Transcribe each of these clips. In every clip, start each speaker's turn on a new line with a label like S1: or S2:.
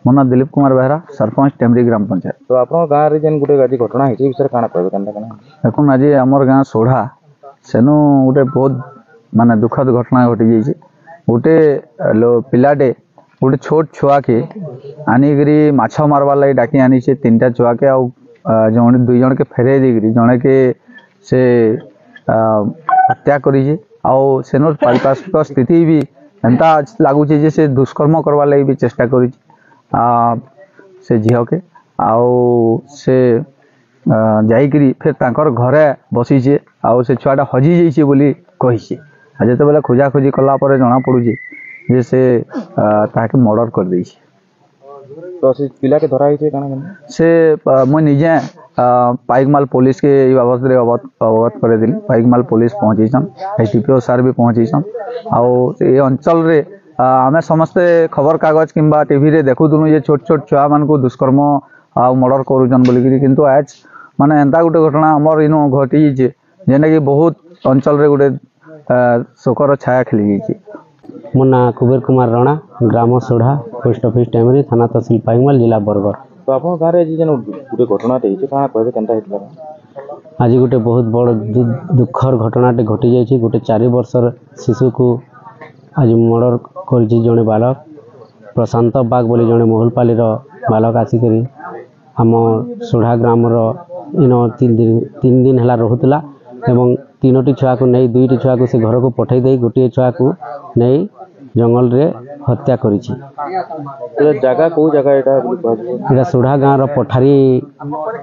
S1: मो ना दिलीप कुमार बेहरा सरपंच टेमरी ग्राम पंचायत।
S2: तो आप गाँव में जेन गोटे आज घटना है विषय काना कहबे केनता
S1: देखो आज आमर गाँ सोढ़ा सेनु गोटे बहुत माने दुखद घटना घटी जाइए। गोटे पिलाटे गोटे छोट छुआ के आनिकी माछ मारवार लगे डाकी आनी से 3टा छुआ के जड़े 2 जन के फेरे देकरी जड़े के से हत्या करी सेनर पारिपार्श्विक स्थिति भी एंता लगुचे जे से दुष्कर्म करवार लगे भी चेष्टा करी से झील के से जाइकरी फिर तांकर घरे बसीचे से छुआटा हजि जाइए बोली कही जिते बेले खोजाखोजी कलापर जना पड़ुचे जे से ताके मर्डर कर देइछे।
S2: तो से पिला के धरा
S1: से मुझे निजे पाइकमाल पुलिस के बाबद अवगत कर दिली। पाइकमाल पुलिस पहुँचीछन, एसडीपीओ सार भी पहुँचीछन। ये अंचल रे आमे समस्ते खबर कागज किंबा टीवी रे देखुलु जे छोट छोट छुआ मान को दुष्कर्म आ मर्डर करूछन बोलिकी, किंतु आज माने एंता गोटे घटना हमर इनो घटी जेना कि बहुत अंचल रे गोटे शोकर छाया खेली जाइए।
S3: मो ना कुबेर कुमार राणा, ग्राम सोढ़ा, पोस्ट ऑफिस टेमरी, थाना तहसील पाइकमाल, जिला बरगढ़।
S2: तो आप गाँव में जेन गोटे घटना क्या कहबे केनता
S3: आज गोटे बहुत बड़ दुखर घटनाटे घटी जाइए। गोटे 4 वर्षर शिशु को आज मर्डर कर जड़े बालक प्रशांत बाग बोली जड़े मोहलपालीर बालक आसिक आम सोढ़ा ग्रामर इन 3 दिन है रोला एवं 3टी छुआ को नहीं 2टी छुआ को से घर को पठे दे गोटे छुआ को नहीं जंगल रे हत्या करी।
S2: जगह को जगह
S3: एटा सोढ़ा गाँव पठारी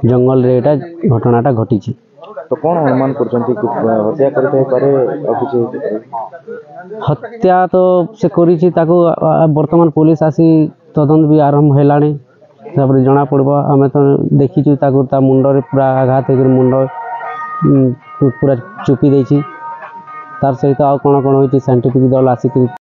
S3: जंगल रे एटा घटनाटा घटी।
S2: तो कौन अनुमान करछंती कि हत्या करते पारे
S3: हत्या तो से करिछि ताको वर्तमान पुलिस आसी तदंत भी आरंभ हेलाणी तापर जना पड़बो। आमे तो देखिछु ताको ता मुंड रे पूरा आघात होकर मुंड पूरा चुपी देछि। तार सहित आ कोन होइछि साइंटिफिक दल आसिक